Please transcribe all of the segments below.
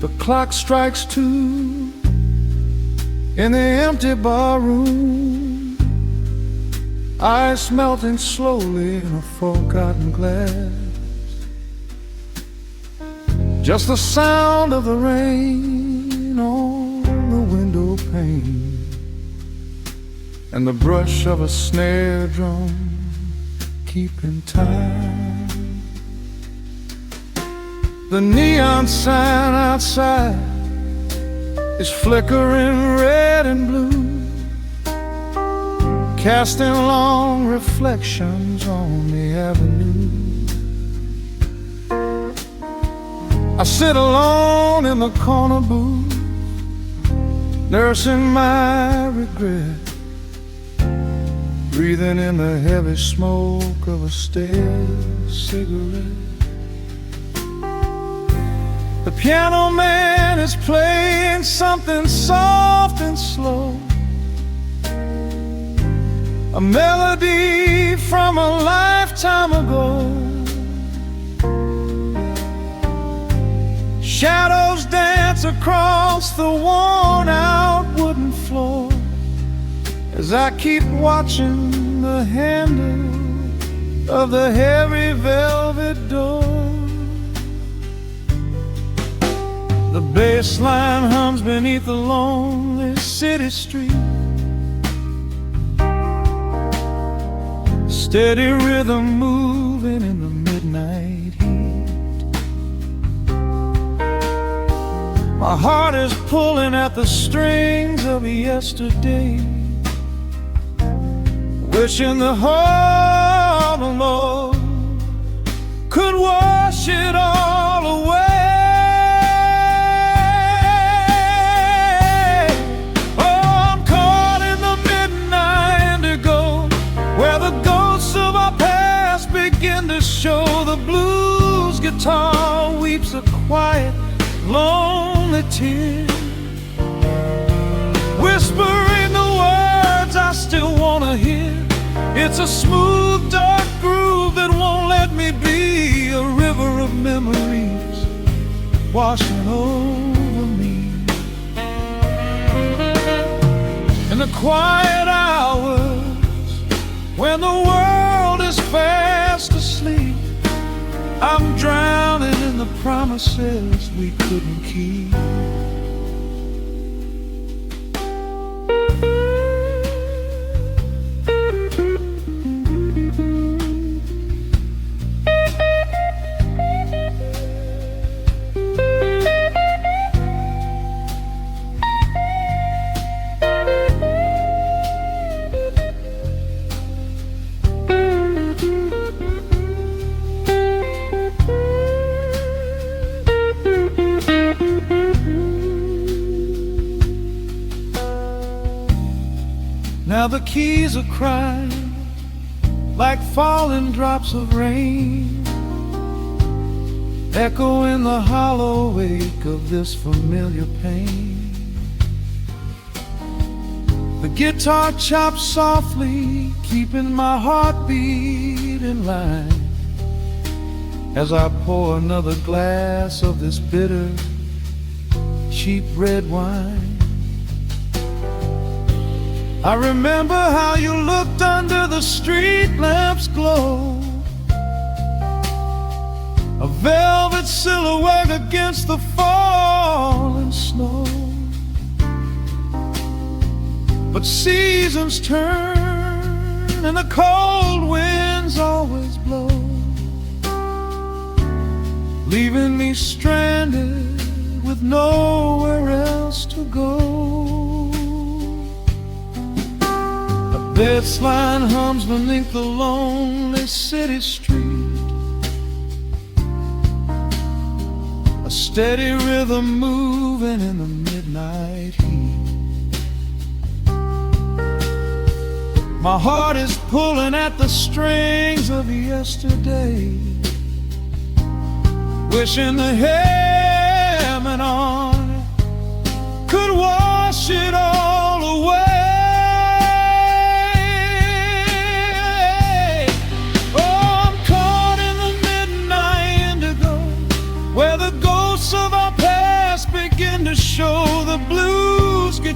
The clock strikes 2 in the empty bar room, ice melting slowly in a forgotten glass. Just the sound of the rain on the window pane and the brush of a snare drum keeping time. The neon sign outside is flickering red and blue, casting long reflections on the avenue. I sit alone in the corner booth, nursing my regret, breathing in the heavy smoke of a stale cigarette. The piano man is playing something soft and slow, a melody from a lifetime ago. Shadows dance across the worn-out wooden floor as I keep watching the handle of the heavy velvet door. The bass line hums beneath the lonely city street, steady rhythm moving in the midnight heat. My heart is pulling at the strings of yesterday, wishing the heart alone could wash it all away. Show the blues guitar weeps a quiet, lonely tear, whispering the words I still wanna hear. It's a smooth, dark groove that won't let me be, a river of memories washing over me. In the quiet hours when the world is fast asleep, I'm drowning in the promises we couldn't keep. Now the keys are crying like falling drops of rain, echo in the hollow wake of this familiar pain. The guitar chops softly, keeping my heartbeat in line as I pour another glass of this bitter, cheap red wine. I remember how you looked under the street lamp's glow, a velvet silhouette against the falling snow. But seasons turn and the cold winds always blow, leaving me stranded with nowhere else to go. Bass line hums beneath the lonely city street, a steady rhythm moving in the midnight heat. My heart is pulling at the strings of yesterday, wishing the hem and on could wash it all away. Of our past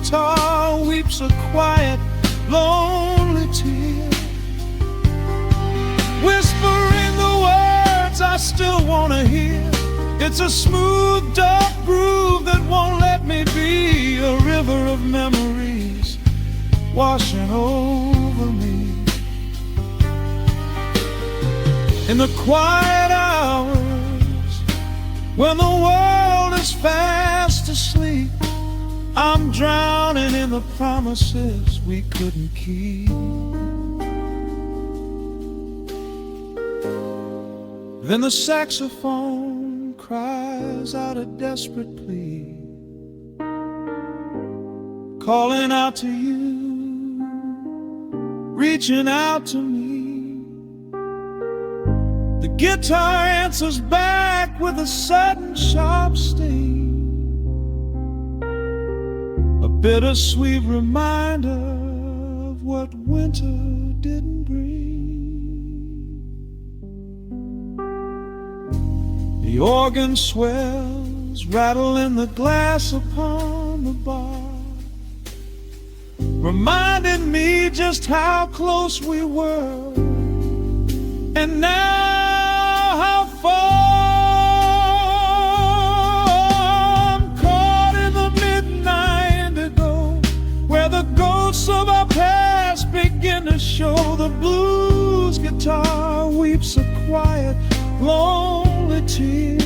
guitar weeps a quiet, lonely tear, whispering the words I still want to hear. It's a smooth, dark groove that won't let me be, a river of memories washing over me. In the quiet hours, when the world is fast asleep, I'm drowning in the promises we couldn't keep. Then the saxophone cries out a desperate plea, calling out to you, reaching out to me. The guitar answers back with a sudden sharp sting, a bittersweet reminder of what winter didn't bring. The organ swells, rattling the glass upon the bar, reminding me just how close we were, and now how far. I'm caught in the midnight indigo, where the ghosts of our past begin to show. The blues guitar weeps a quiet, lonely tear,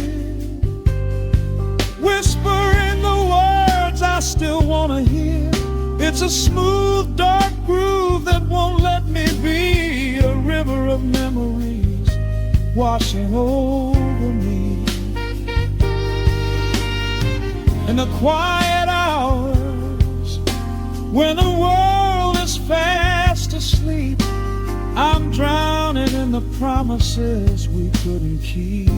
whispering the words I still want to hear. It's a smooth, dark groove that won't let me be, a river of memories washing over me. In the quiet hours, when the world is fast asleep, I'm drowning in the promises we couldn't keep.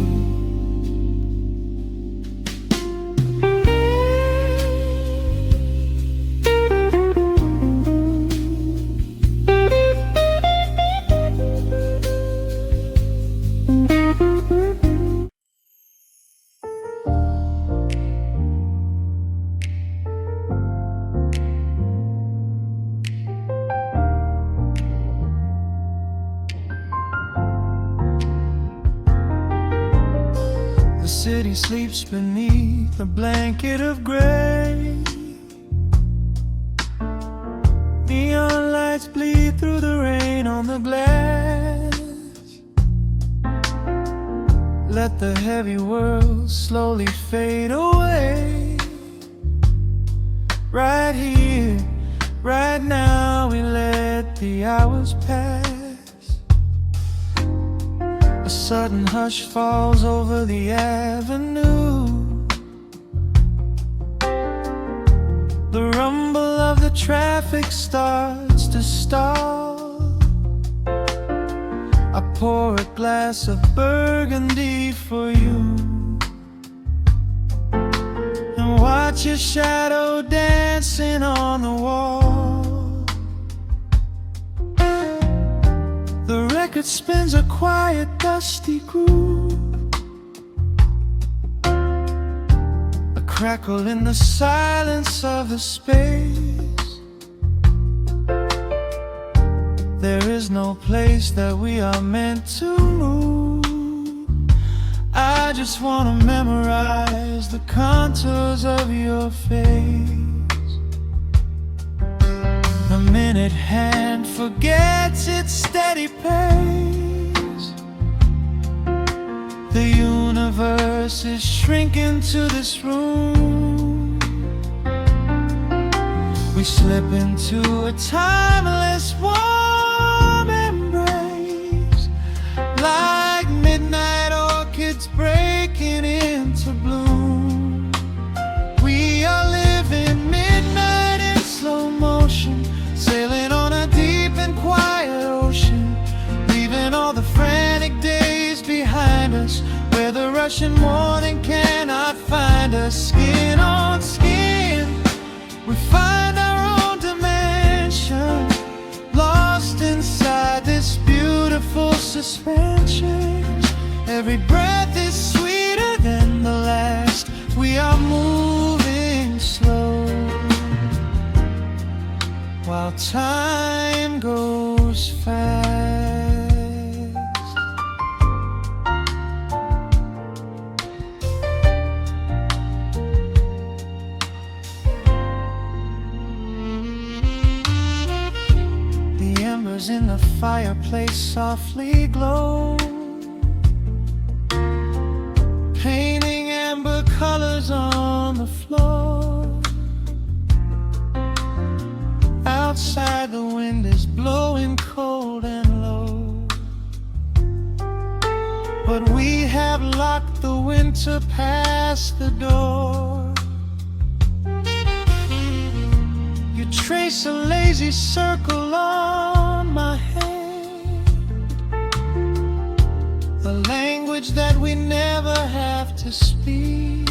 The city sleeps beneath a blanket of gray. Neon lights bleed through the rain on the glass. Let the heavy world slowly fade away. Right here, right now, we let the hours pass. A sudden hush falls over the avenue. The rumble of the traffic starts to stall. I pour a glass of burgundy for you, and watch your shadow dancing on the wall. The record spins a quiet, dusty groove, a crackle in the silence of the space. There is no place that we are meant to move. I just want to memorize the contours of your face. The minute hand forgets its steady pace. The universe is shrinking to this room. We slip into a timeless warm embrace, like midnight orchids breaking into bloom. We are living midnight in slow motion, sailing on a deep and quiet ocean, leaving all the frantic days behind us, where the rushing morning cannot find us. Skin on skin, we find our own dimension, lost inside this beautiful suspension. Every breath is sweeter than the last. We are moving slow. while time goes fast. The embers in the fireplace softly glow, painting amber colors on the floor. Outside the wind is blowing cold and low, but we have locked the winter past the door. You trace a lazy circle on my hand, a language that we never have to speak.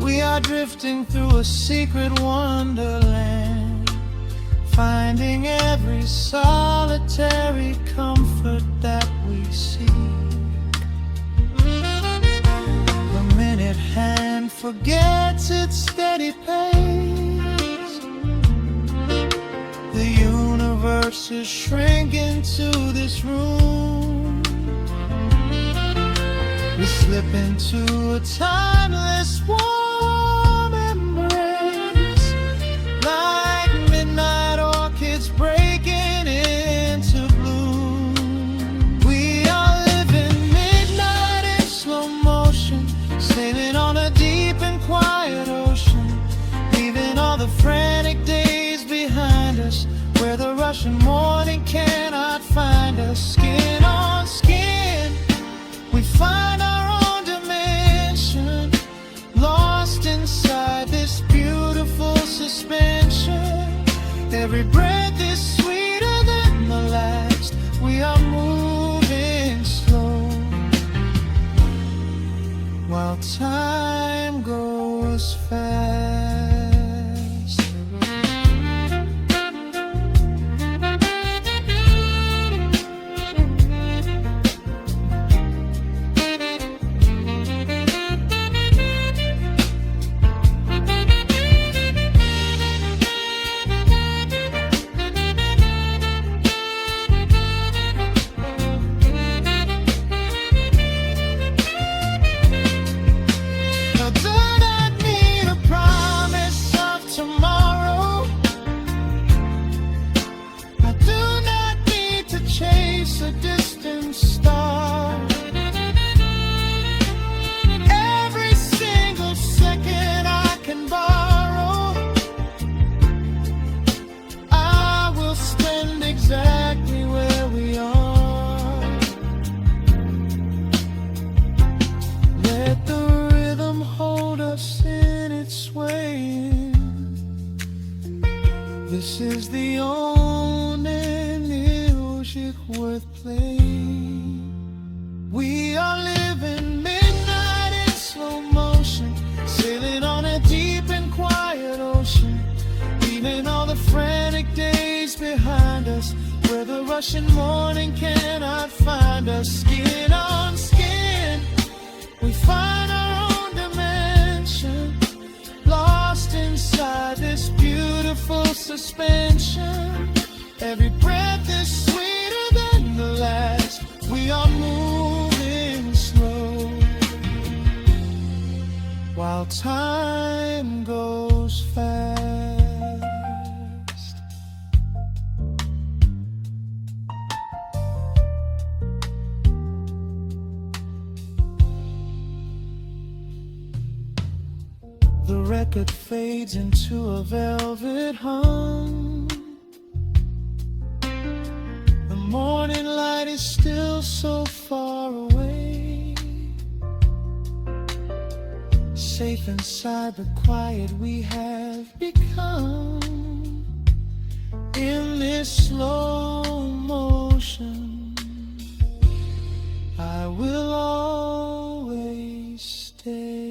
We are drifting through a secret wonderland, finding every solitary comfort that we seek. The minute hand forgets its steady pace, the universe is shrinking to this room. We slip into a timeless warm embrace, like midnight orchids breaking into bloom. We are living midnight in slow motion, sailing on a deep and quiet ocean, leaving all the frantic days behind us, where the rushing morning cannot find us. Skin on skin, we find our own dimension, lost inside this beautiful suspension. Every breath is sweeter than the last. We are moving slow, while time goes fast. A distant star, every single second I can borrow, I will spend exactly where we are. Let the rhythm hold us in its swaying. This is the only music worth playing. We are living midnight in slow motion, sailing on a deep and quiet ocean, leaving all the frantic days behind us, where the rushing morning cannot find us. Skin on skin, we find our own dimension, lost inside this beautiful suspension. Every breath is sweeter than the last. We are moving slow, while time goes fast. The record fades into a velvet hum. The morning light is still so far away, safe inside the quiet we have become. In this slow motion, I will always stay.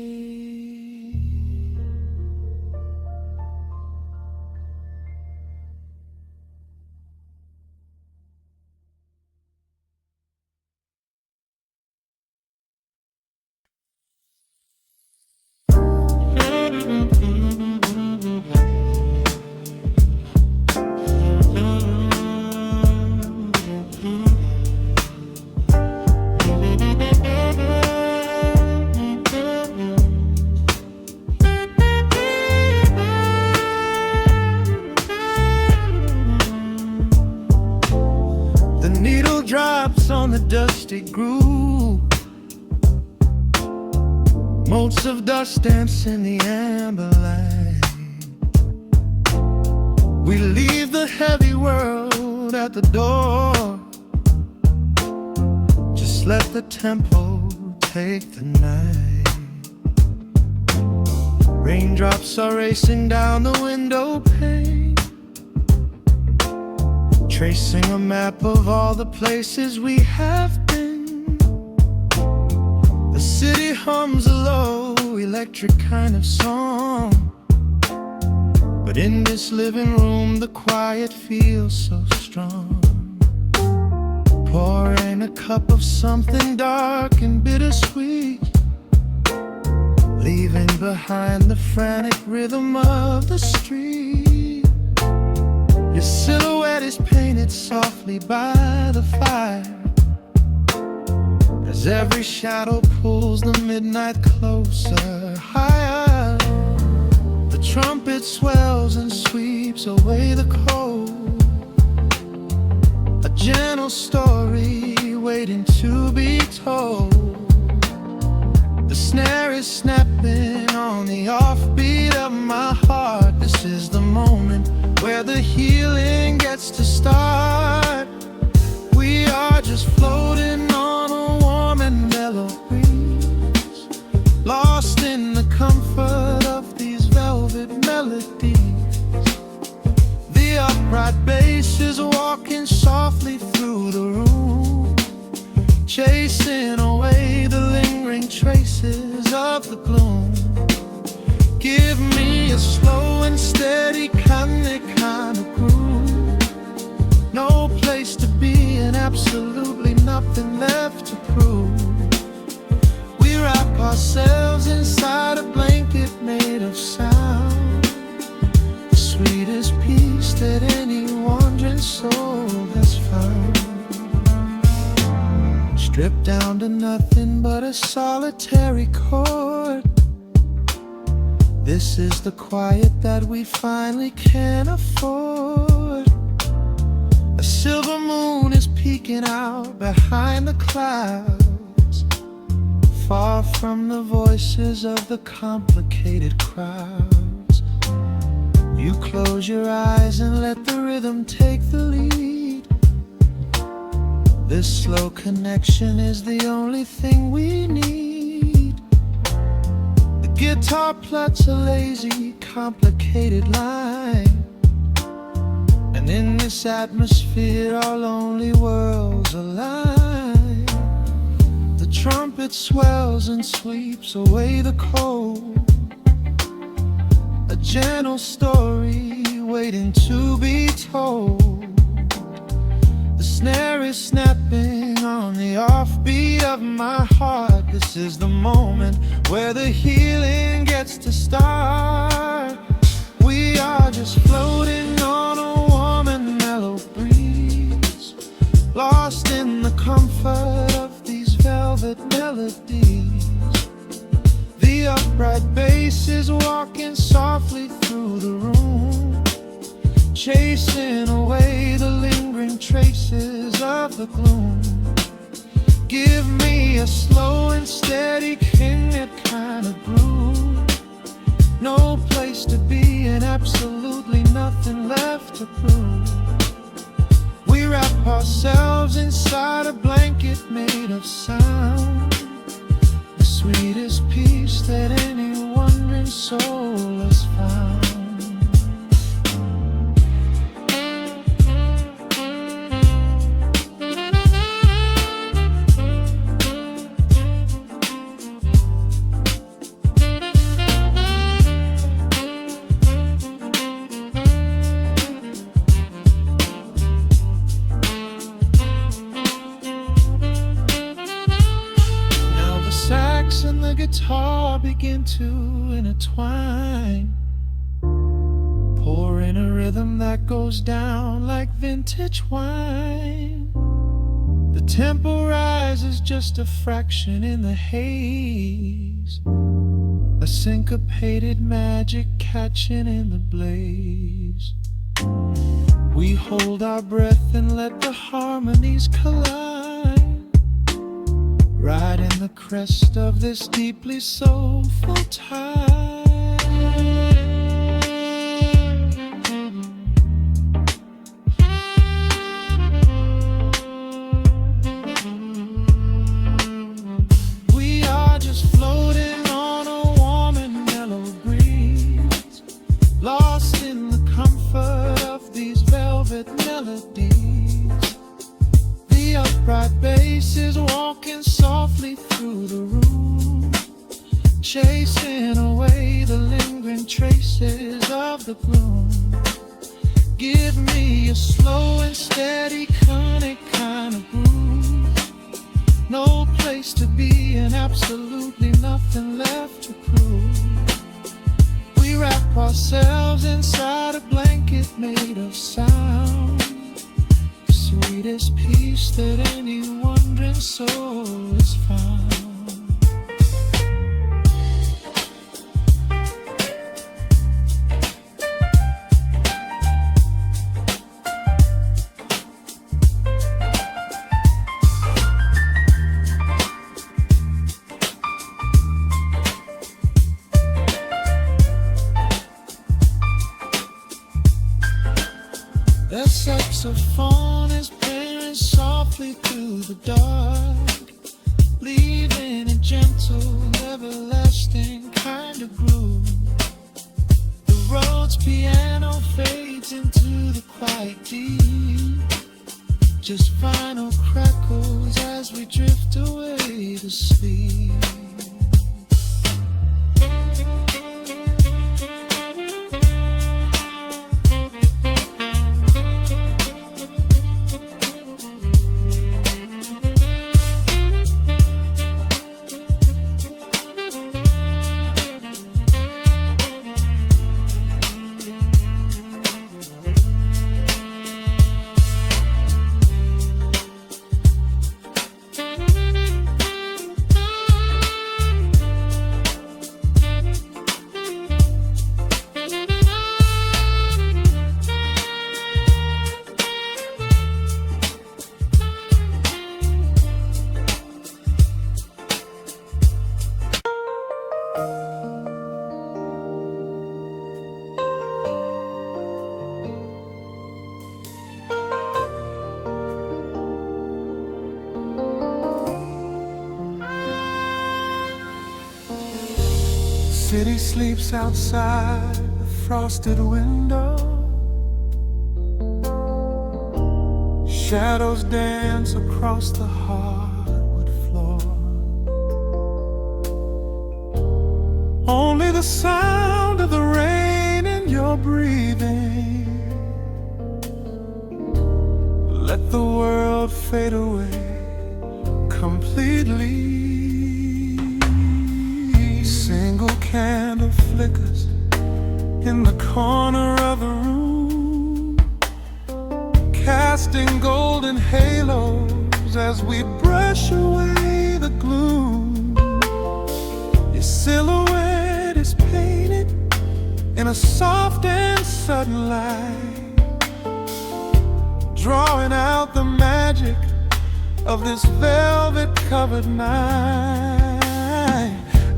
classic groove. Motes of dust dance in the amber light. We leave the heavy world at the door. Just let the tempo take the night. Raindrops are racing down the window pane, tracing a map of all the places we have been. The city hums a low, electric kind of song, but in this living room the quiet feels so strong. Pouring a cup of something dark and bittersweet, leaving behind the frantic rhythm of the street. Your silhouette is painted softly by the fire, as every shadow pulls the midnight closer, higher. The trumpet swells and sweeps away the cold, a gentle story waiting to be told. The snare is snapping on the offbeat of my heart. This is the moment where the healing gets to start. We are just floating on a warm and mellow breeze, lost in the comfort of these velvet melodies. The upright bass is walking softly through the room, chasing away the lingering traces of the gloom. Give me a slow and steady kind of groove. No place to be and absolutely nothing left to prove. We wrap ourselves inside a blanket made of sound, the sweetest peace that any wandering soul has found. Stripped down to nothing but a solitary chord. This is the quiet that we finally can afford. A silver moon is peeking out behind the clouds, far from the voices of the complicated crowds. You close your eyes and let the rhythm take the lead. This slow connection is the only thing we need. The guitar plucks a lazy, complicated line, and in this atmosphere our lonely worlds align. The trumpet swells and sweeps away the cold, a gentle story waiting to be told. The snare is snapping on the offbeat of my heart. This is the moment where the healing gets to start. We are just floating on a warm and mellow breeze, lost in the comfort of these velvet melodies. The upright bass is walking softly through the room, chasing away the lingering traces of the gloom. Give me a slow and steady kind of groove. No place to be and absolutely nothing left to prove. We wrap ourselves inside a blanket made of sound, the sweetest peace that any wandering soul has found. And the guitar begin to intertwine, pouring a rhythm that goes down like vintage wine. The tempo rises just a fraction in the haze, a syncopated magic catching in the blaze. We hold our breath and let the harmonies collide, riding the crest of this deeply soulful tide. We are just floating on a warm and mellow breeze, lost in the comfort of these velvet melodies. The upright bass is walking softly through the room, chasing away the lingering traces of the gloom. Give me a slow and steady conic kind of groove. No place to be and absolutely nothing left to prove. We wrap ourselves inside a blanket made of sound, sweetest peace that any wandering soul has found. The saxophone is playing softly through the dark, leaving a gentle, everlasting kind of groove. The road's piano fades into the quiet deep, just final crackles as we drift away to sleep. City sleeps outside the frosted window. Shadows dance across the hardwood floor. Only the sound of the rain in your breathing. Let the world fade away completely. Single candle flickers in the corner of the room, casting golden halos as we brush away the gloom. Your silhouette is painted in a soft and sudden light, drawing out the magic of this velvet-covered night.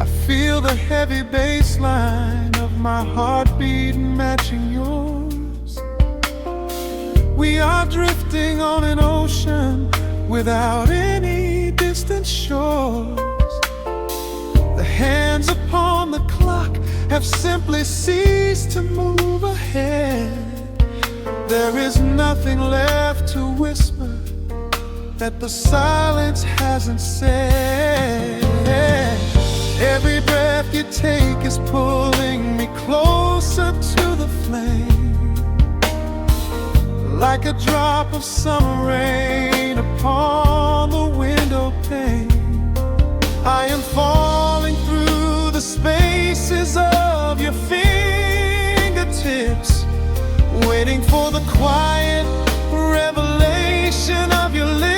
I feel the heavy bass line of my heartbeat matching yours. We are drifting on an ocean without any distant shores. The hands upon the clock have simply ceased to move ahead. There is nothing left to whisper that the silence hasn't said. Every breath you take is pulling me closer to the flame, like a drop of summer rain upon the window pane. I am falling through the spaces of your fingertips, waiting for the quiet revelation of your lips.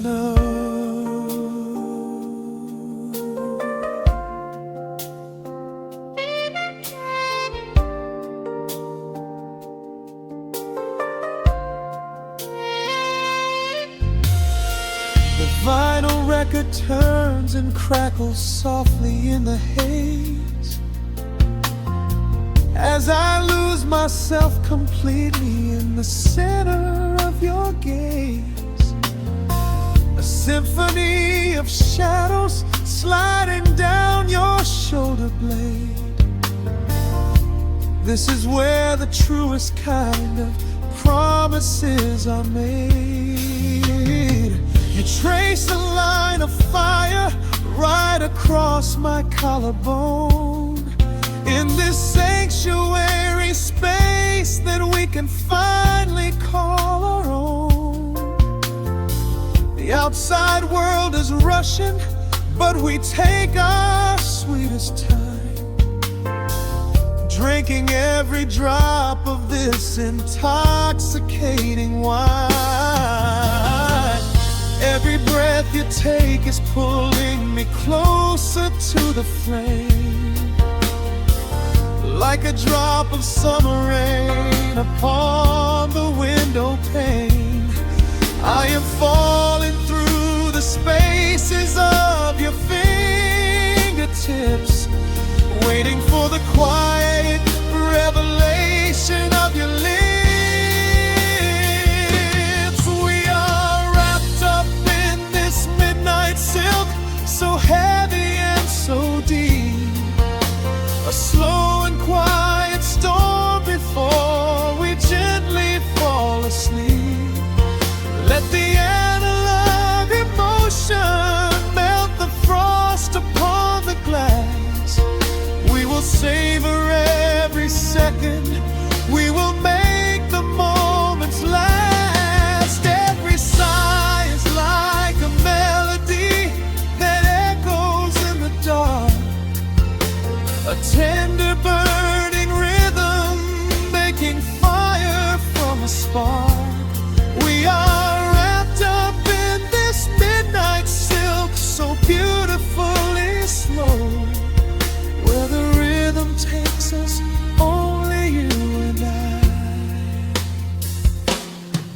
know. The vinyl record turns and crackles softly in the haze as I lose myself completely in the center of your gaze. A symphony of shadows sliding down your shoulder blade. This is where the truest kind of promises are made. You trace a line of fire right across my collarbone. In this sanctuary space that we can finally call our own. The outside world is rushing, but we take our sweetest time, drinking every drop of this intoxicating wine. Every breath you take is pulling me closer to the flame, like a drop of summer rain upon the window pane. I am falling through the spaces of your fingertips, waiting for the quiet revelation of your lips. We are wrapped up in this midnight silk, so heavy and so deep. A slow and quiet storm before we gently fall asleep. Let the analog emotion melt the frost upon the glass. We will savor every second. We will make the moments last. Every sigh is like a melody that echoes in the dark. A tender burning rhythm making fire from a spark. We are wrapped up in this midnight silk, so beautifully slow. Where the rhythm takes us, only you and I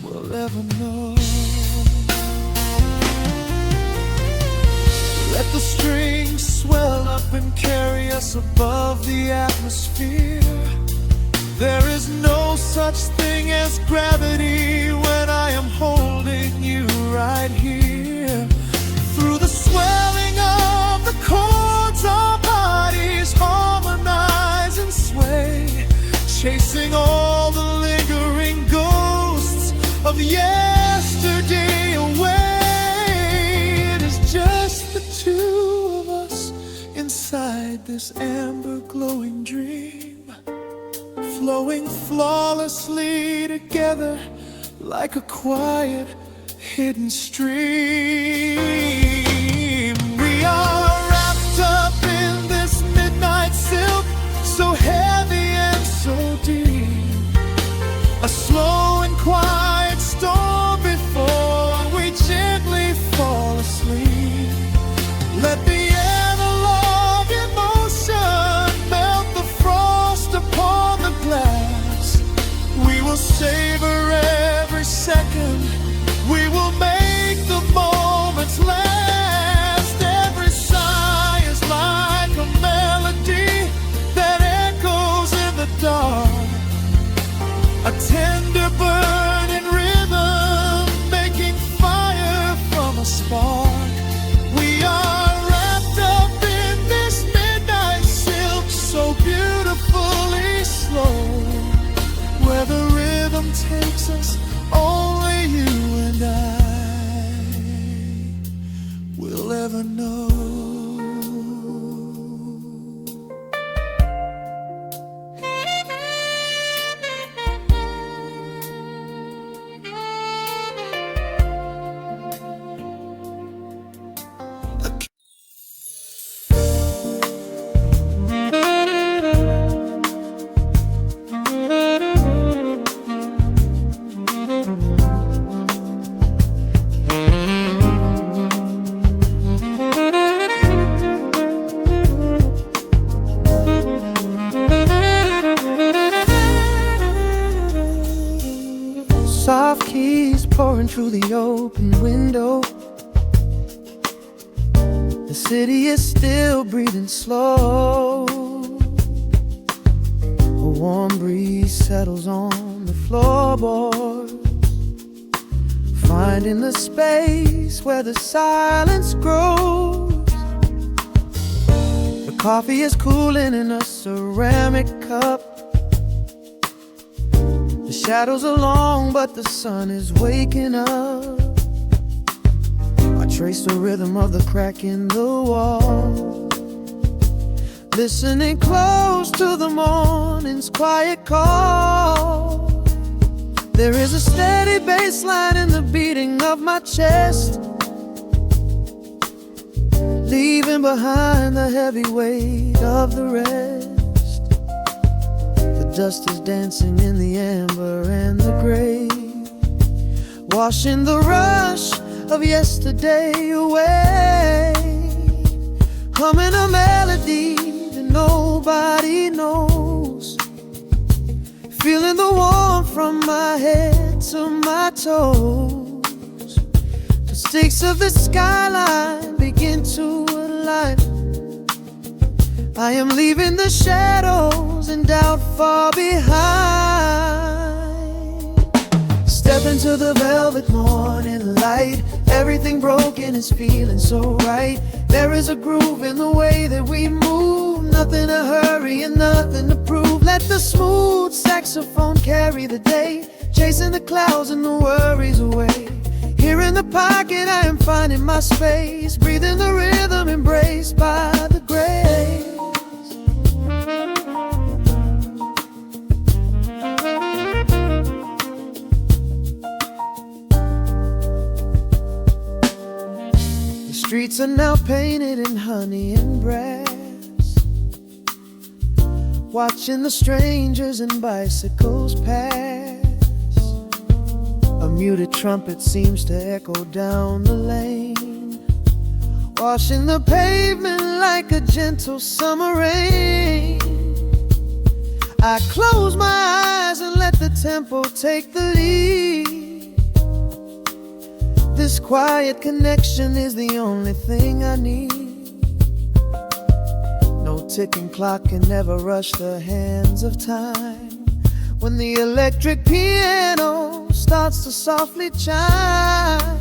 will ever know. Let the strings swell up and carry us above the atmosphere. There is no such thing as gravity when I am holding you right here. Through the swelling of the chords, our bodies harmonize and sway, chasing all the lingering ghosts of yesterday away. It is just the two of us inside this amber glowing dream, flowing flawlessly together like a quiet hidden stream. We are wrapped up in this midnight silk, so heavy and so deep. A slow and quiet storm before we gently fall asleep. Let the analog emotion melt the frost upon the glass. We will savor every second. We will make the moments last. Every sigh is like a melody that echoes in the dark. A tender burning rhythm making fire from a spark. We are wrapped up in this midnight silk, so beautifully slow. Where the rhythm takes us, only you and I will ever know. city is still breathing slow. A warm breeze settles on the floorboards, finding the space where the silence grows. The coffee is cooling in a ceramic cup. The shadows are long, but the sun is waking up. I trace the rhythm of the crack in the wall, listening close to the morning's quiet call. There is a steady bass line in the beating of my chest, leaving behind the heavy weight of the rest. The dust is dancing in the amber and the gray, washing the rush of yesterday away. Humming a melody that nobody knows, feeling the warmth from my head to my toes. The stakes of the skyline begin to align. I am leaving the shadows and doubt far behind. Step into the velvet morning light. Everything broken is feeling so right. There is a groove in the way that we move. Nothing to hurry and nothing to prove. Let the smooth saxophone carry the day, chasing the clouds and the worries away. Here in the pocket I am finding my space, breathing the rhythm embraced by the grace. The streets are now painted in honey and brass, watching the strangers and bicycles pass. A muted trumpet seems to echo down the lane, washing the pavement like a gentle summer rain. I close my eyes and let the tempo take the lead. This quiet connection is the only thing I need. No ticking clock can never rush the hands of time. When the electric piano starts to softly chime,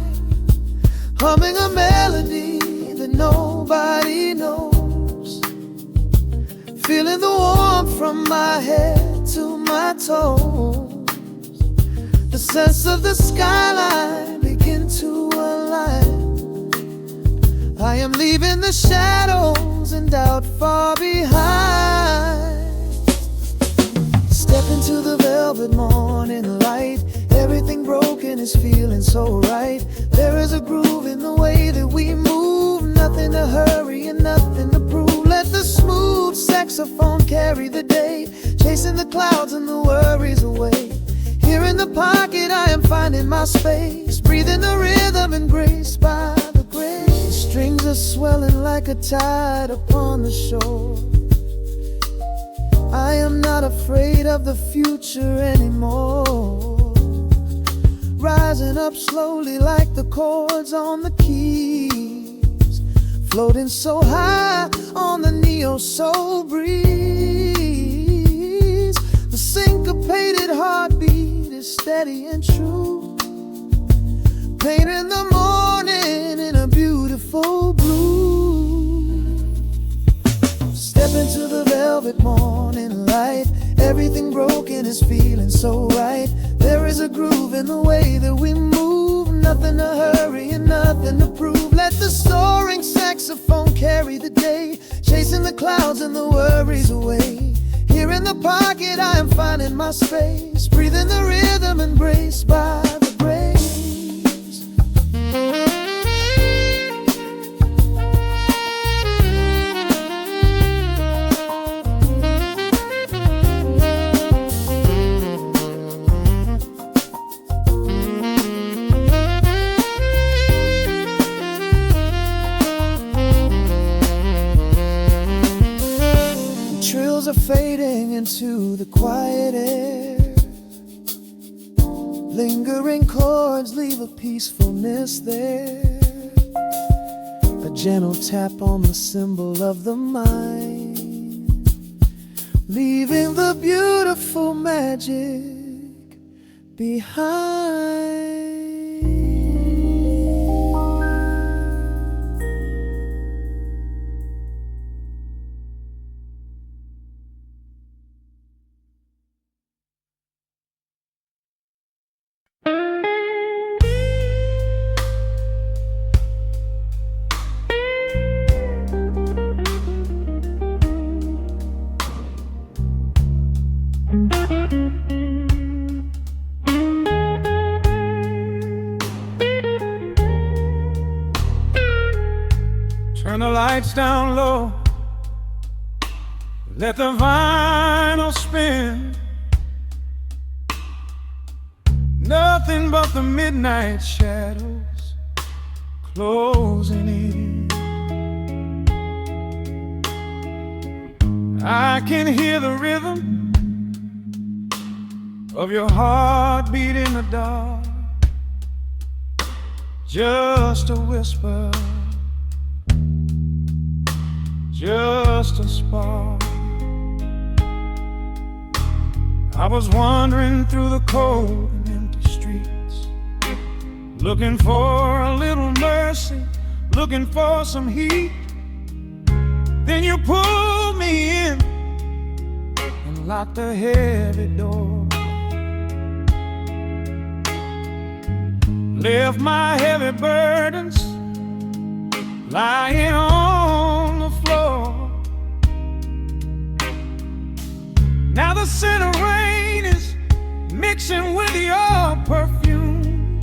humming a melody that nobody knows, feeling the warmth from my head to my toes. The sense of the skyline begin to align. I am leaving the shadows and doubt far behind. Step into the velvet morning light. Everything broken is feeling so right. There is a groove in the way that we move. Nothing to hurry and nothing to prove. Let the smooth saxophone carry the day, chasing the clouds and the worries away. Here in the pocket I am finding my space, breathing the rhythm and grace by the grace. The strings are swelling like a tide upon the shore. I am not afraid of the future anymore, rising up slowly like the chords on the keys, floating so high on the neo-soul breeze. The syncopated heartbeat is steady and true, painting the morning in a beautiful blue. Step into the velvet morning light. Everything broken is feeling so right. There is a groove in the way that we move. Nothing to hurry and nothing to prove. Let the soaring saxophone carry the day, chasing the clouds and the worries away. Here in the pocket I am finding my space, breathing the rhythm embraced by the grace. Trills are fading into the quiet air. Lingering chords leave a peacefulness there. A gentle tap on the cymbal of the mind, leaving the beautiful magic behind. Turn the lights down low, let the vinyl spin. Nothing but the midnight shadows closing in. I can hear the rhythm of your heartbeat in the dark, just a whisper, just a spark. I was wandering through the cold and empty streets, looking for a little mercy, looking for some heat. Then you pulled me in and locked the heavy door, left my heavy burdens lying on the floor. Now the scent of rain is mixing with your perfume,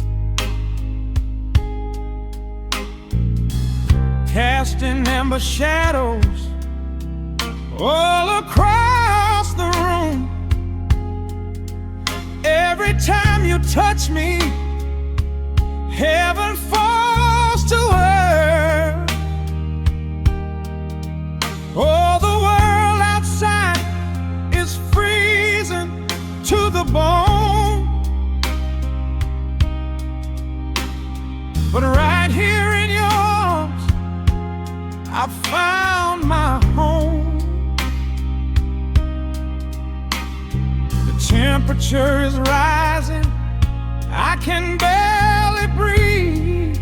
casting amber shadows all across the room. Every time you touch me, heaven falls to earth. Oh, the world outside is freezing to the bone, but right here in your arms I found my home. The temperature is rising, I can barely breathe.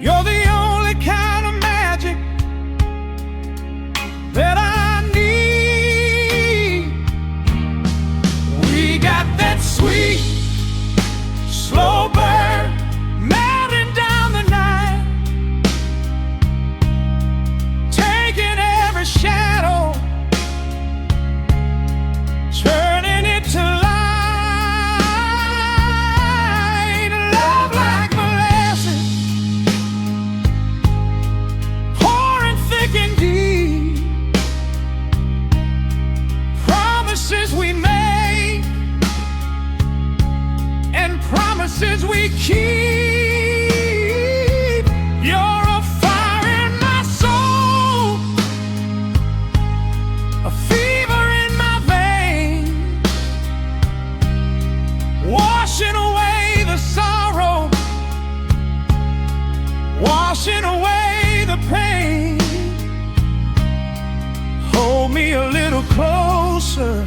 You're the only kind of magic that I need. We got that sweet, slow burn melting down the night, taking every shadow, turning it to light. Love like molasses, pouring thick and deep. Promises we make and promises we keep. You're a fire in my soul, a fever in my veins, washing away the sorrow, washing away the pain. Hold me a little closer,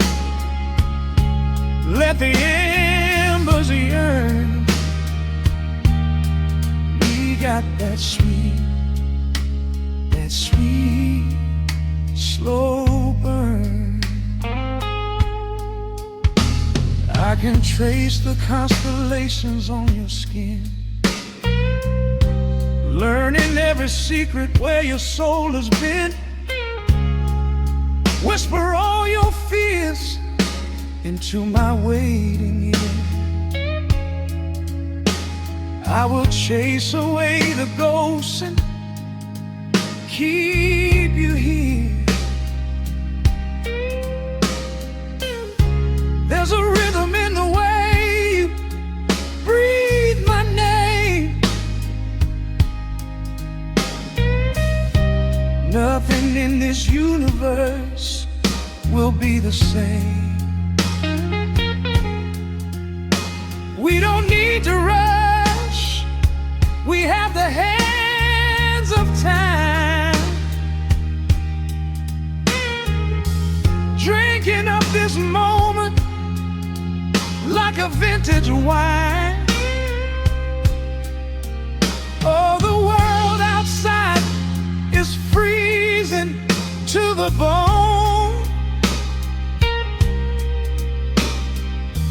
let the embers yearn. We got that sweet, slow burn. I can trace the constellations on your skin, learning every secret where your soul has been. Whisper all your fears into my waiting ear. I will chase away the ghosts and keep you here. There's a rhythm in the way you breathe my name. Nothing in this universe will be the same. We don't need to rush, we of vintage wine. Oh, the world outside is freezing to the bone,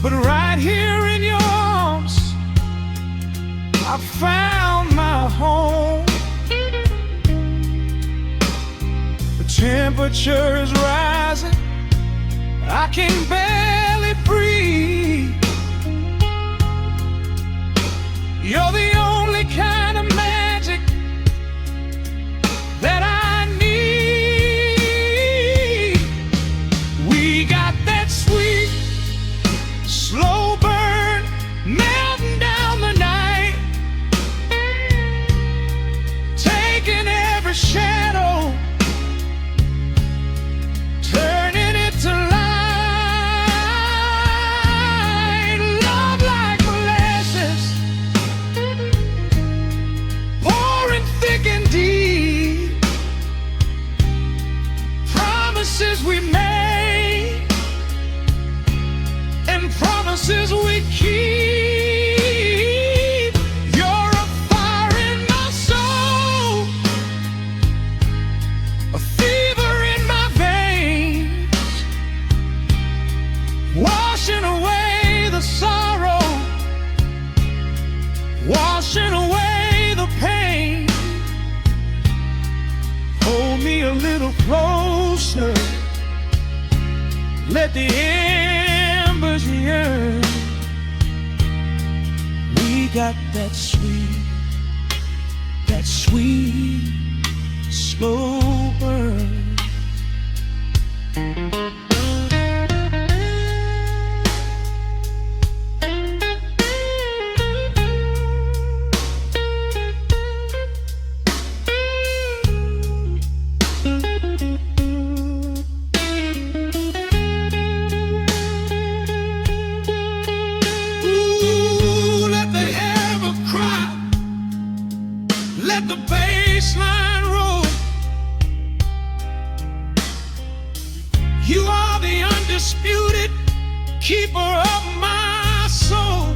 but right here in your arms I found my home. The temperature is rising, I can barely breathe. You're the only kind of magic that I need. We got that sweet, slow burn melting down the night, taking every shadow, turning it to light. Love like molasses, pouring thick and deep. Promises we made and promises we keep. You're a fire in my soul, a fever in my veins, washing away the sorrow, washing away the pain. Hold me a little closer, let the embers yearn. We got that sweet, slow burn. Ooh, let the ever cry, let the bass line roll. You are the undisputed keeper of my soul.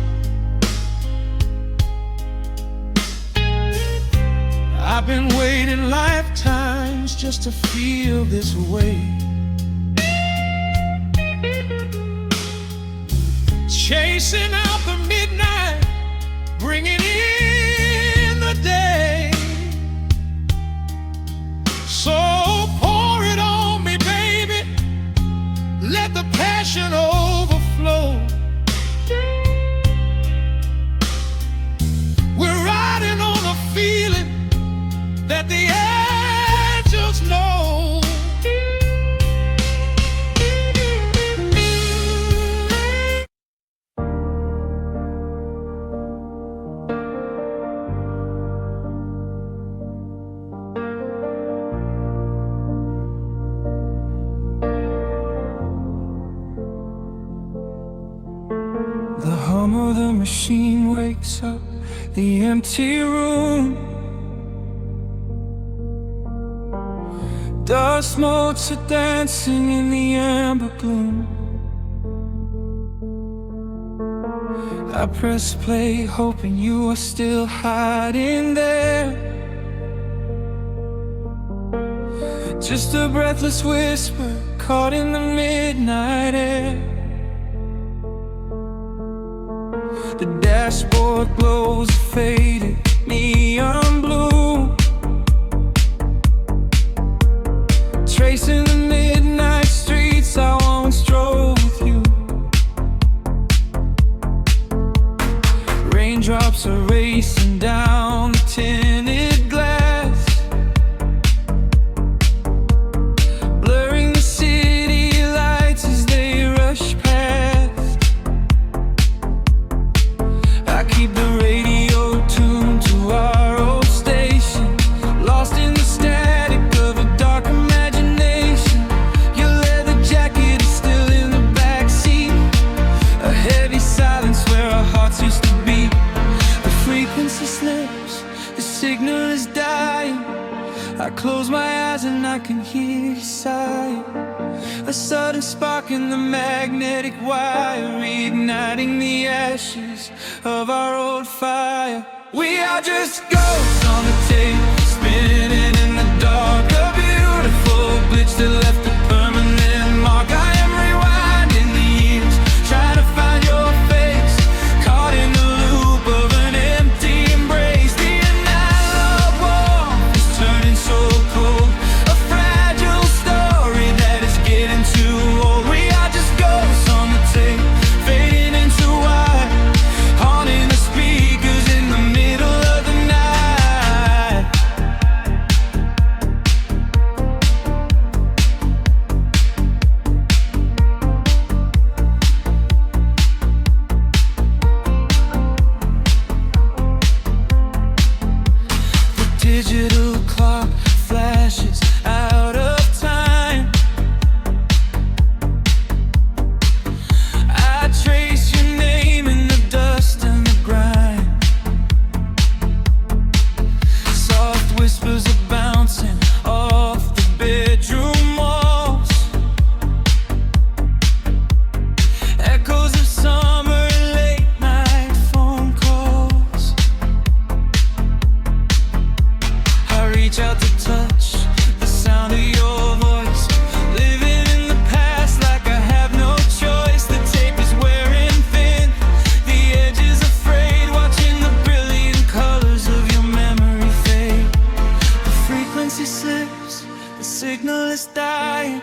I've been waiting lifetimes just to feel this way, chasing out the midnight, bringing in the day. So pour it on me, baby, let the passion overflow. We're riding on a feeling that the angels know. The hum of the machine wakes up the empty room. Dust motes are dancing in the amber gloom. I press play, hoping you are still hiding there. Just a breathless whisper caught in the midnight air. The dashboard glows a faded neon blue, tracing the midnight streets I once drove with you. Raindrops are racing down the tinted glass, blurring the city lights as they rush past. I keep the radio tuned to our old station, lost in the static of a dark imagination. Your leather jacket is still in the backseat, a heavy silence where our hearts used to beat. The frequency slips, the signal is dying, I close my eyes and I can hear you sigh. A sudden spark in the magnetic wire, reigniting the ashes of our old fire. We are just ghosts on the tape, spinning in the dark. A beautiful glitch that left a permanent mark. I am rewinding the years, trying to find your face, caught in the loop of an empty embrace. The analog warmth is turning so cold, a fragile story that is getting too old. We are just ghosts on the tape, fading into white, haunting the speakers in the middle of the night. The digital clock flashes out of time. I trace your name in the dust and the grime. Soft whispers are bouncing off the bedroom walls, echoes of summer and late night phone calls. I reach out to touch the sound of your voice, living in the past like I have no choice. The tape is wearing thin, the edge is afraid, watching the brilliant colors of your memory fade. The frequency slips, the signal is dying.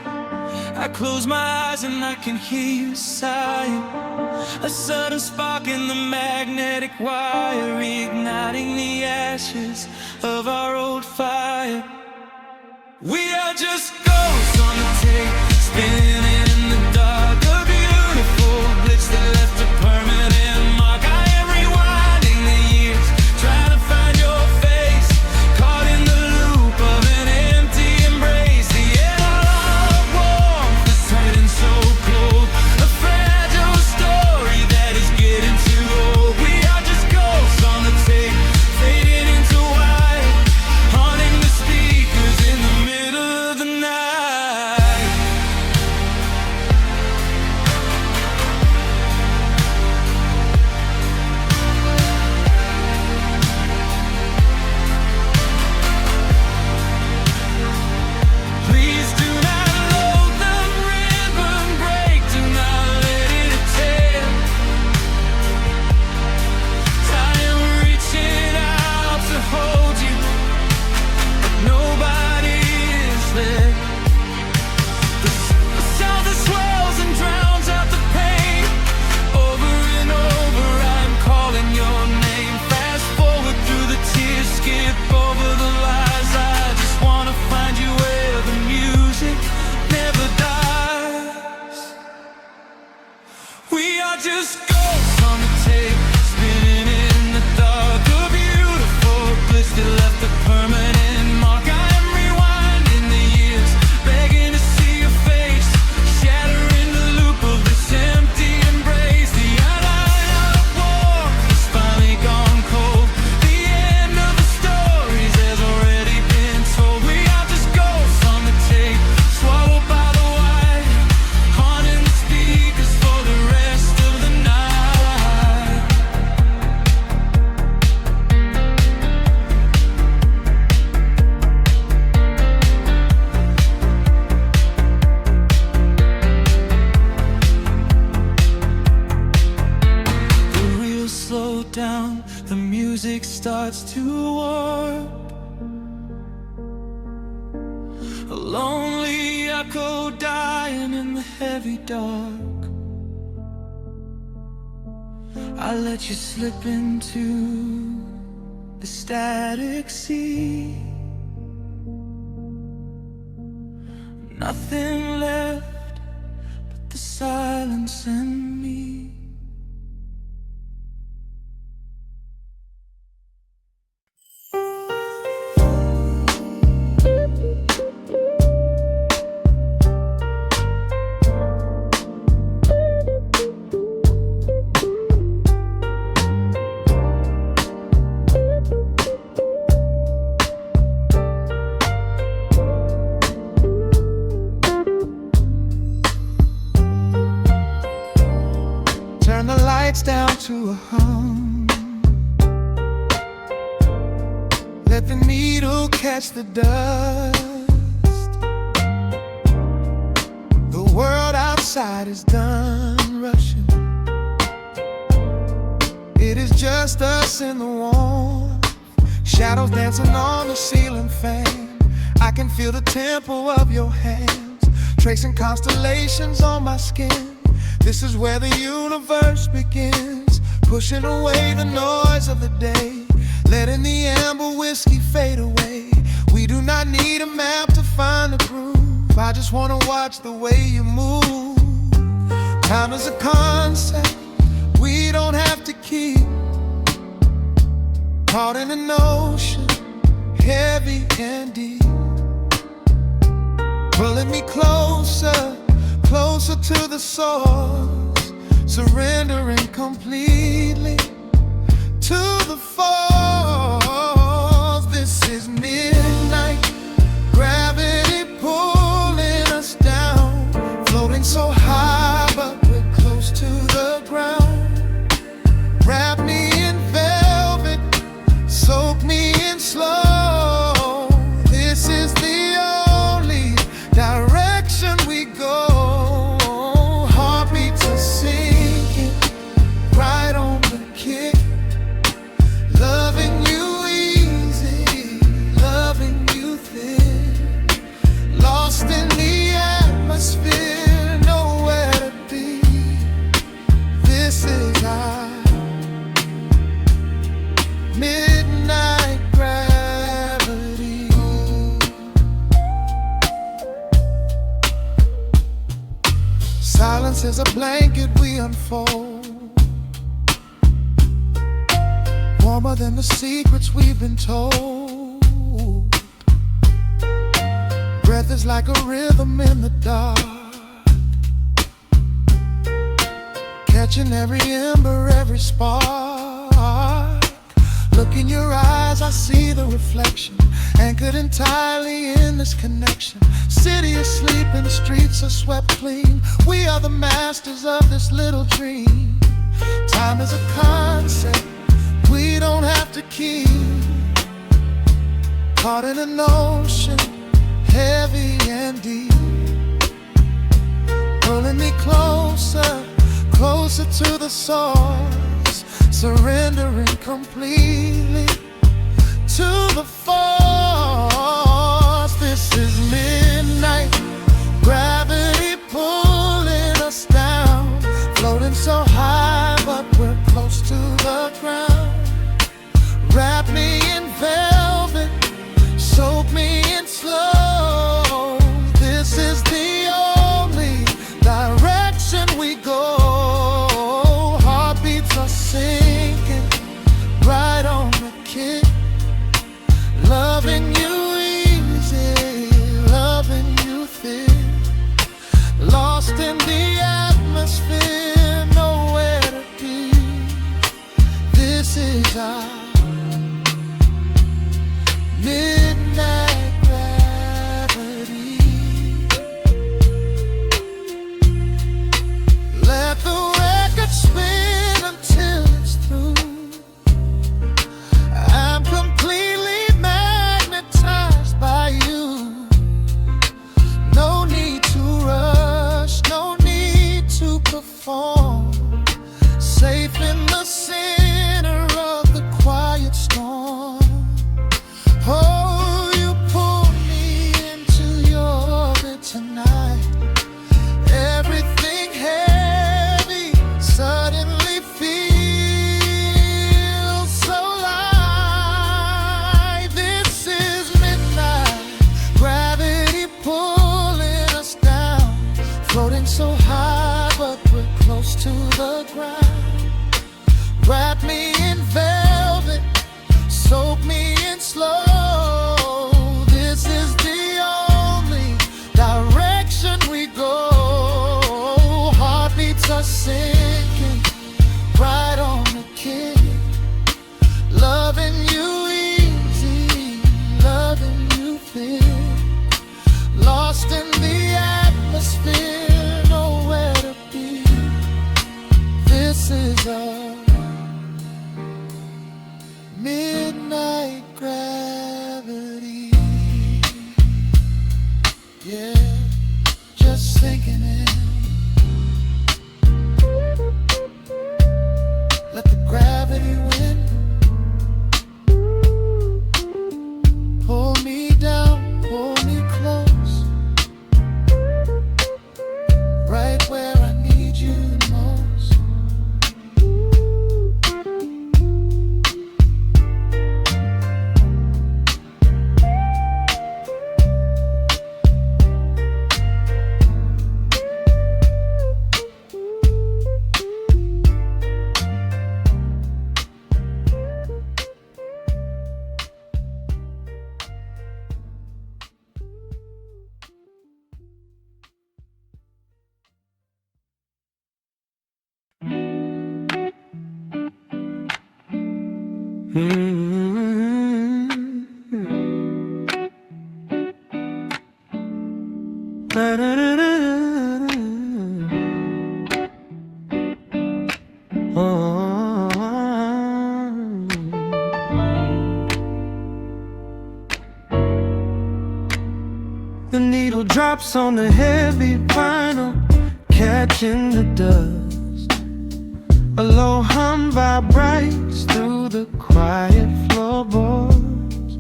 I close my eyes and I can hear you sighing. A sudden spark in the magnetic wire, reigniting the ashes of our old fire. We are just ghosts on the tape, spinning in the dark. A beautiful glitch that left a permanent mark. I am rewinding the years, trying to find your face, caught in the loop of an empty embrace. The analog warmth is turning so cold, a fragile story that is getting too old. We are just ghosts on the tape, fading into white, haunting the speakers in the middle of the night. Please do not load the ribbon break, do not let it tear. I am reaching out to hold you, but nobody is there. The sound that swells and drowns out the pain. Over and over I'm calling your name. Fast forward through the tears, skip over the lies. I just wanna find you where the music never dies. We are just ghosts on the tape, spinning in the dark. A beautiful glitch that left a permanent mark. I am rewinding the years, begging to see your face, shattering the loop of this empty embrace. The analog warmth is finally gone cold, the end of the stories has already been told. We are just ghosts on the tape, swallowed by the wire, haunting the speakers for the rest of the night. The reels slow down, the music starts to warp. A lonely echo dying in the heavy dark. I let you slip into the static sea. Nothing left but the silence and me. to a hum. Let the needle catch the dust. The world outside is done rushing. It is just us in the warmth, shadows dancing on the ceiling fan. I can feel the tempo of your hands, tracing constellations on my skin. This is where the universe begins, pushing away the noise of the day, letting the amber whiskey fade away. We do not need a map to find the groove. I just wanna watch the way you move. Time is a concept we don't have to keep. Caught in an ocean, heavy and deep, pulling me closer, closer to the source, surrendering completely to the force. This is midnight, gravity pulling us down, floating so high but we're close to the ground. Wrap me in velvet, soak me in slow. This is the only direction we go. Heartbeats are sinking, right on the kick. Loving you easy, loving you thin. Lost in the atmosphere, nowhere to be. This is our midnight gravity. Silence is a blanket we unfold, warmer than the secrets we've been told. Breath is like a rhythm in the dark, catching every ember, every spark. Look in your eyes, I see the reflection, anchored entirely in this connection. City is sleeping, streets are swept clean. We are the masters of this little dream. Time is a concept we don't have to keep. Caught in an ocean, heavy and deep, pulling me closer, closer to the source, surrendering completely to the force. This is midnight, gravity pulling us down, floating so high but we're close to the ground. Wrap me in velvet, soak me in slow. This is the only direction we go. Heartbeats are sinking, right on the midnight gravity. Yeah, just sinking in. Let the gravity win. Pull me down, pull me close, right where I need you the most. The needle drops on the heavy vinyl, catching the dust. A low hum vibrates through the quiet floorboards,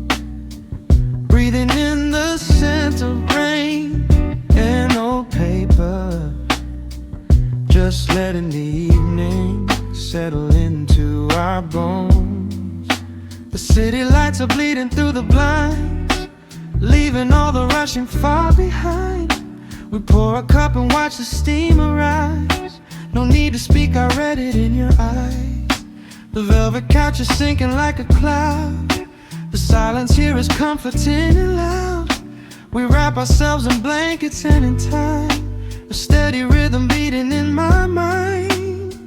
breathing in the scent of rain and old paper, just letting the evening settle into our bones. The city lights are bleeding through the blinds, leaving all the rushing far behind. We pour a cup and watch the steam arise. No need to speak, I read it in your eyes. The velvet couch is sinking like a cloud. The silence here is comforting and loud. We wrap ourselves in blankets and in time, a steady rhythm beating in my mind.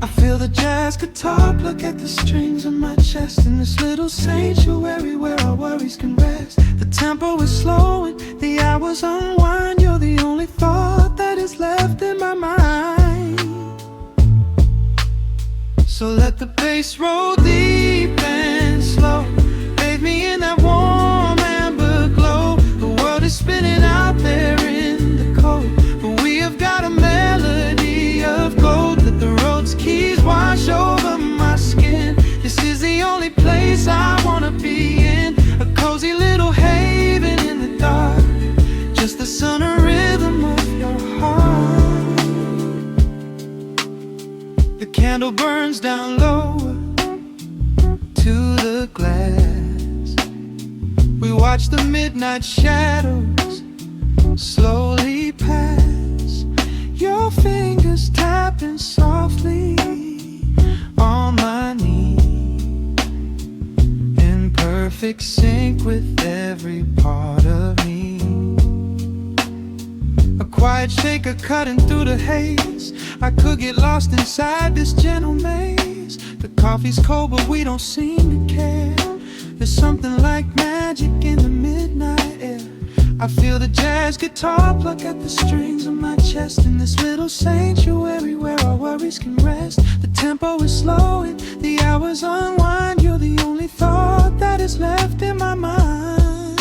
I feel the jazz guitar pluck at the strings of my chest, in this little sanctuary where our worries can rest. The tempo is slowing, the hours unwind. You're the only thought that is left in my mind. So let the bass roll deep and slow, bathe me in that warm amber glow. The world is spinning out there in the cold, but we have got a melody of gold. Let the road's keys wash over my skin. This is the only place I wanna be in, a cozy little haven in the dark, just the sun and rhythm of your heart. The candle burns down lower to the glass. We watch the midnight shadows slowly pass, your fingers tapping softly on my knee, in perfect sync with every part of me. A quiet shaker cutting through the haze. I could get lost inside this gentle maze. The coffee's cold but we don't seem to care. There's something like magic in the midnight air. I feel the jazz guitar pluck at the strings of my chest, in this little sanctuary where our worries can rest. The tempo is slowing, the hours unwind. You're the only thought that is left in my mind.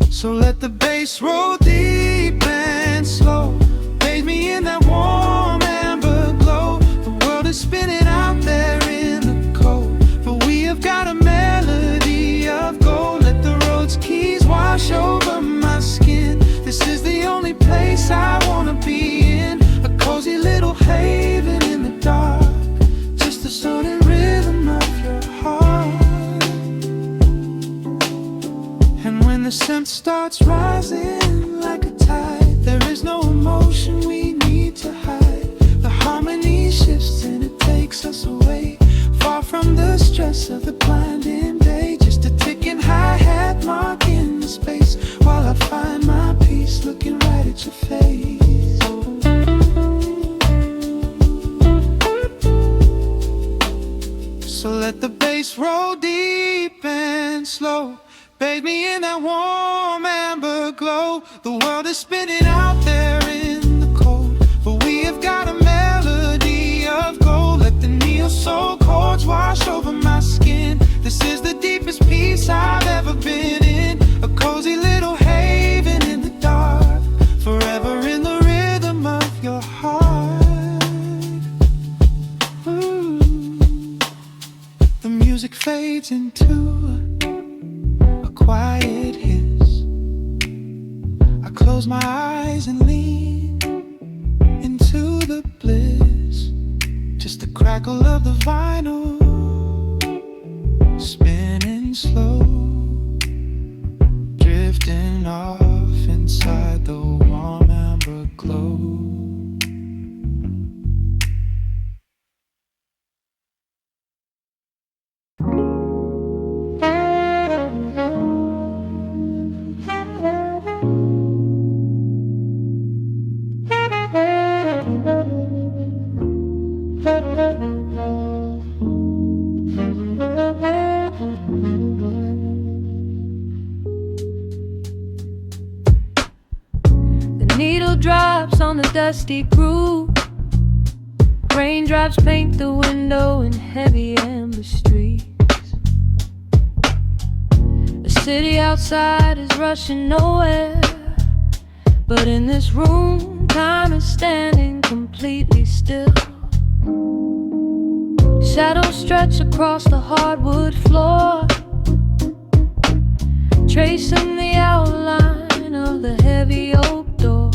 So let the bass roll deep and slow, bathe me in that warm amber glow. The world is spinning out there in the cold, but we have got a melody of gold. Let the road's keys wash over my skin. This is the only place I wanna be in, a cozy little haven in the dark, just the sound and rhythm of your heart. And when the scent starts rising like a tide, there is no emotion we need to hide. The harmony shifts and it takes us away, far from the stress of the blinding day. Just a ticking hi-hat marking the space, while I find my peace looking right at your face. So let the bass roll deep and slow, bathe me in that warm amber glow. The world is spinning out there in the cold, but we have got a melody of gold. Let the neo soul chords wash over The music fades into a quiet hiss. I close my eyes and lean into the bliss. Just the crackle of the vinyl spinning slow, drifting off inside the warm amber glow. Needle drops on the dusty groove. Raindrops paint the window in heavy amber streets. The city outside is rushing nowhere, but in this room, time is standing completely still. Shadows stretch across the hardwood floor, tracing the outline of the heavy oak door.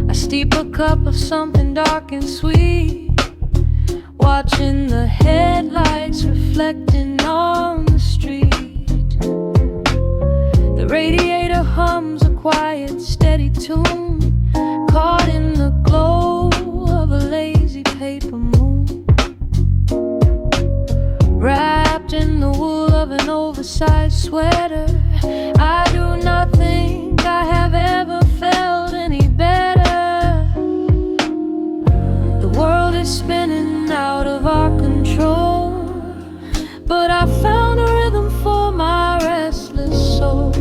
I steep a cup of something dark and sweet, watching the headlights reflecting on the street. The radiator hums a quiet, steady tune, caught in the glow of a lazy paper moon. Wrapped in the wool of an oversized sweater, I do not think I have ever felt any better. The world is spinning out of our control, but I found a rhythm for my restless soul.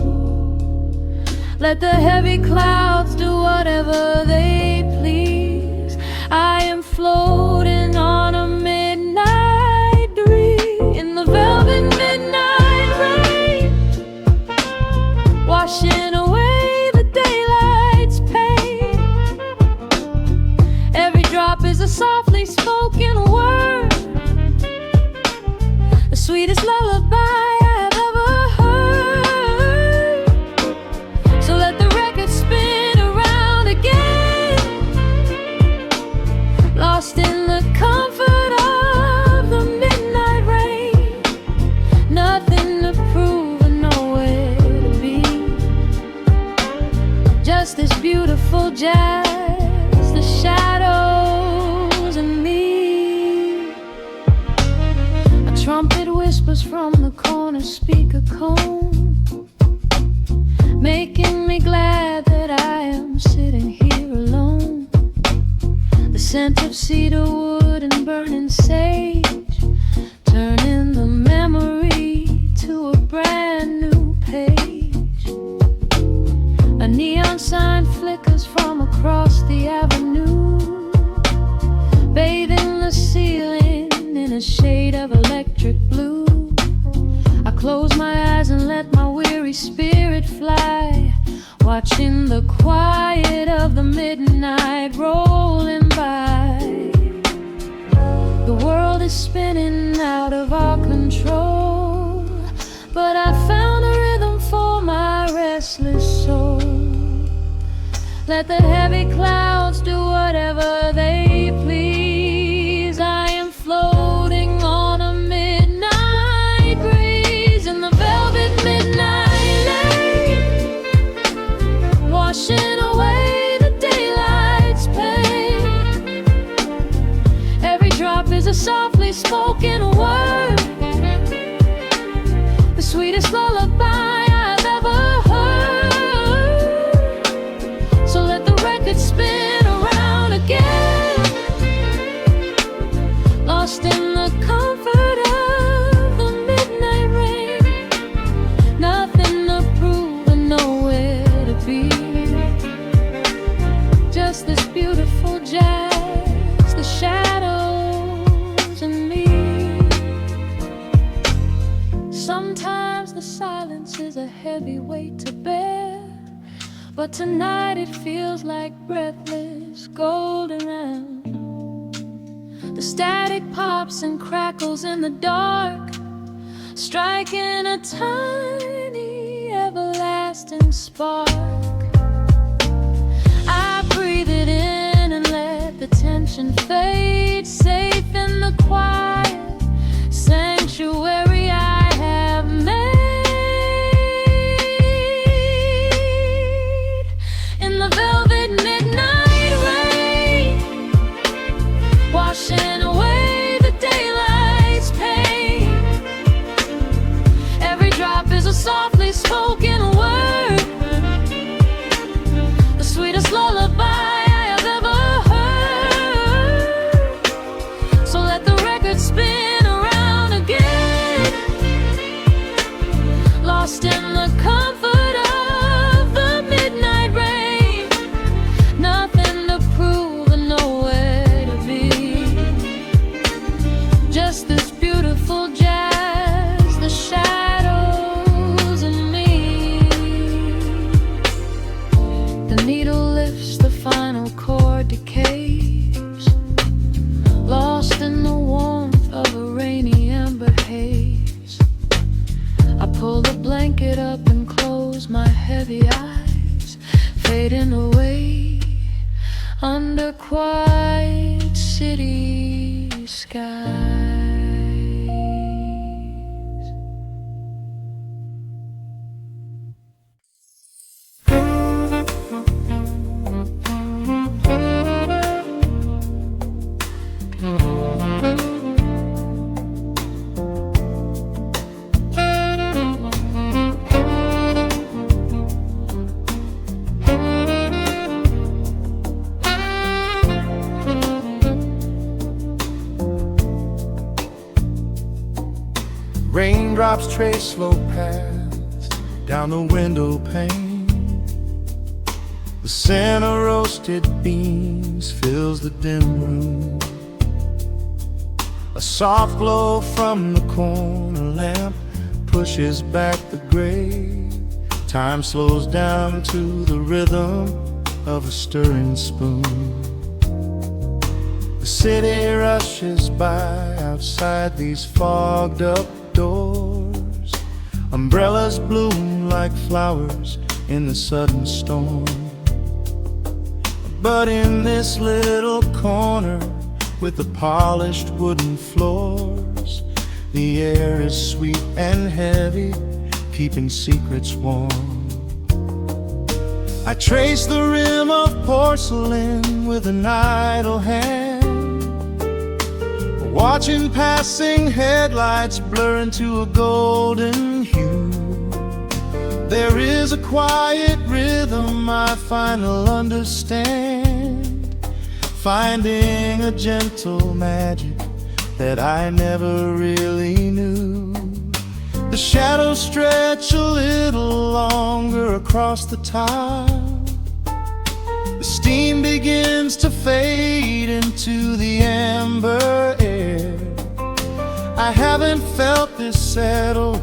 Let the heavy clouds do whatever they please. I am floating on a midnight breeze in the velvet midnight rain, washing away the daylight's pain. Every drop is a softly spoken word, the sweetest lullaby I have ever heard. So let the record spin around again, lost in the comfort of the midnight rain. Nothing to prove and nowhere to be, just this beautiful jazz, the shadows and me. A trumpet whispers from the corner speaker cone, making me glad that I am sitting here alone. The scent of cedar wood and burning sage, turning the memory to a brand new page. A neon sign flickers from across the avenue, bathing the ceiling in a shade of electric blue. I close my eyes and let my weary spirit fly, watching the quiet of the midnight rolling by. The world is spinning out of our control, but I found a rhythm for my restless soul. Let the heavy clouds do whatever they please. I am floating on a midnight breeze in the velvet midnight lane, washing away the daylight's pain. Every drop is a softly spoken word, the sweetest lullaby I've ever heard. So let the record spin around again, lost in the comfort of the midnight rain. Nothing to prove and nowhere to be, just this beautiful jazz, the shadows and me. Sometimes the silence is a heavy weight to bear, but tonight it feels like breathless gold around. The static pops and crackles in the dark, striking a tiny everlasting spark. I breathe it in and let the tension fade, safe in the quiet sanctuary I have made. In the velvet midnight rain, washing away the daylight's pain. Every drop is a softly spoken word, the sweetest lullaby I have ever heard. So let the record spin around again, lost in the comfort of the midnight rain. Nothing to prove and nowhere to be, just this beautiful jazz, the shadows and me. The needle lifts, the final chord decays, lost in the warmth of a rainy amber haze. I pull the blanket up and close my heavy eyes, fading away under quiet city skies. Raindrops trace slow paths down the window pane. The scent of roasted beans fills the dim room. A soft glow from the corner lamp pushes back the gray. Time slows down to the rhythm of a stirring spoon. The city rushes by outside these fogged up doors. Umbrellas bloom like flowers in the sudden storm. But in this little corner with the polished wooden floors, the air is sweet and heavy, keeping secrets warm. I trace the rim of porcelain with an idle hand, watching passing headlights blur into a golden hue. There is a quiet rhythm I finally understand, finding a gentle magic that I never really knew. The shadows stretch a little longer across the tile. The steam begins to fade into the amber air. I haven't felt this settled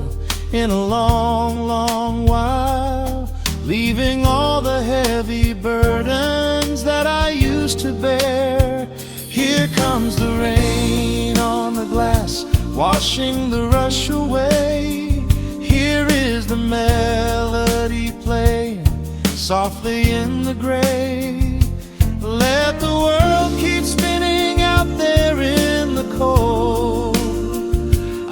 in a long, long while, leaving all the heavy burdens that I used to bear. Here comes the rain on the glass, washing the rush away. Here is the melody playing softly in the gray. Let the world keep spinning out there in the cold.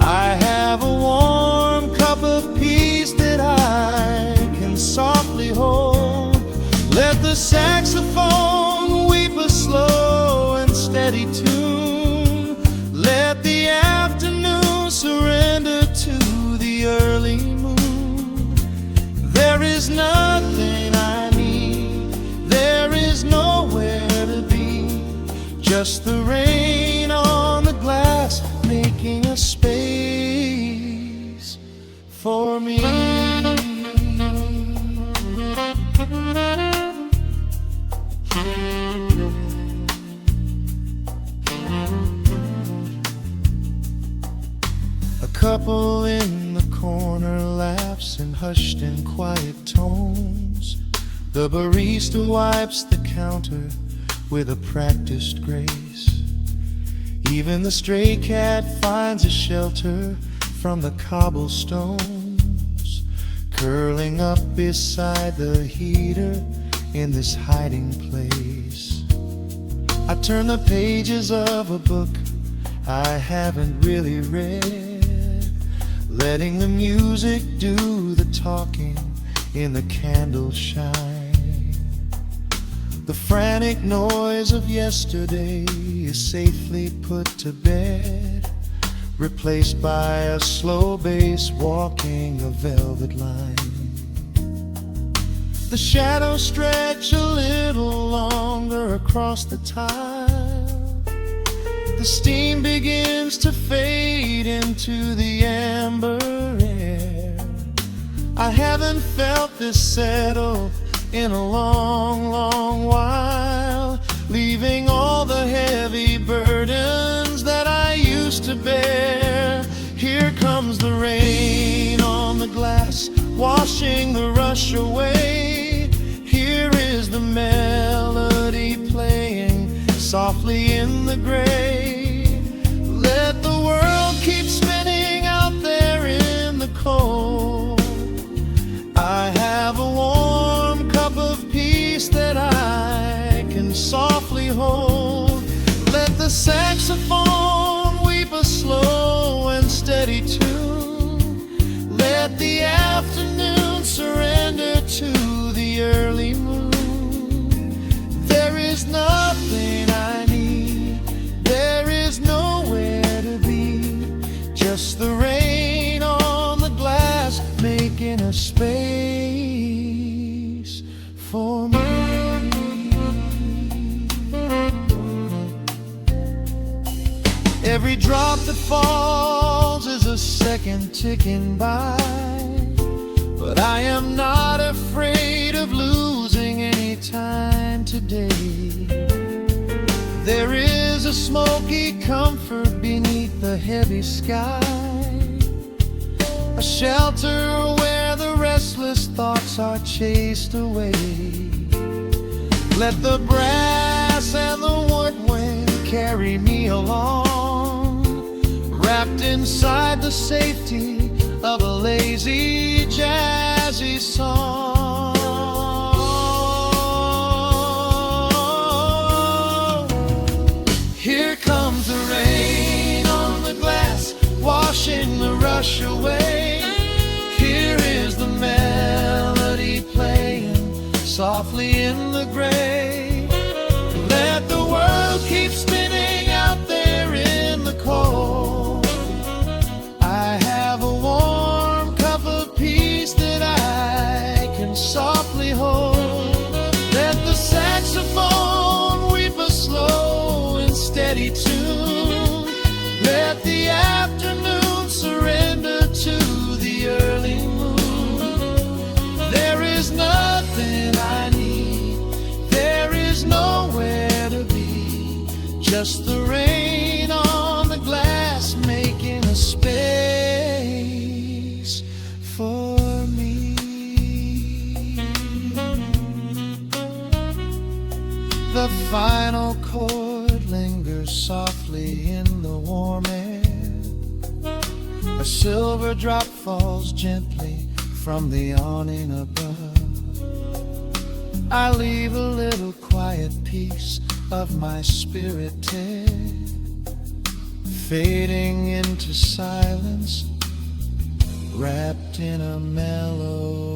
I have a warm cup of peace that I can softly hold. Let the saxophone weep a slow and steady tune. Let the afternoon surrender to the early moon. There is nothing I need, there is nowhere to be, just the rain on the glass making a space for me. A couple in the corner laughs in hushed and quiet tones. The barista wipes the counter with a practiced grace. Even the stray cat finds a shelter from the cobblestones, curling up beside the heater in this hiding place. I turn the pages of a book I haven't really read, letting the music do the talking in the candle shine. The frantic noise of yesterday is safely put to bed, replaced by a slow bass walking a velvet line. The shadows stretch a little longer across the tile. The steam begins to fade into the amber air. I haven't felt this settle in a long, long while, leaving all the heavy burdens that I used to bear. Here comes the rain on the glass, washing the rush away. Here is the melody playing softly in the gray. Let the world keep spinning out there in the cold. I have a warm cup of peace that I can softly hold. Let the saxophone weep a slow and steady tune. Let the afternoon surrender to the early moon. There is nothing I need, there is nowhere to be, just the rain on the glass making a space for me. Every drop that falls is a second ticking by, but I am not afraid of losing any time today. There is a smoky comfort beneath the heavy sky, a shelter where the restless thoughts are chased away. Let the brass and the woodwind carry me along, wrapped inside the safety of a lazy, jazzy song. Here comes the rain on the glass, washing the rush away. Here is the melody playing softly in the gray. Let the world keep spinning out there in the cold. I have a warm cup of peace that I can softly hold. Let the saxophone weep a slow and steady tune. Let the afternoon surrender to the early moon. There is nothing I need, there is nowhere to be, just the rain on the glass making a space for me. The final chord lingers softly in the warm air. A silver drop falls gently from the awning above. I leave a little quiet piece of my spirit dead, fading into silence, wrapped in a melody.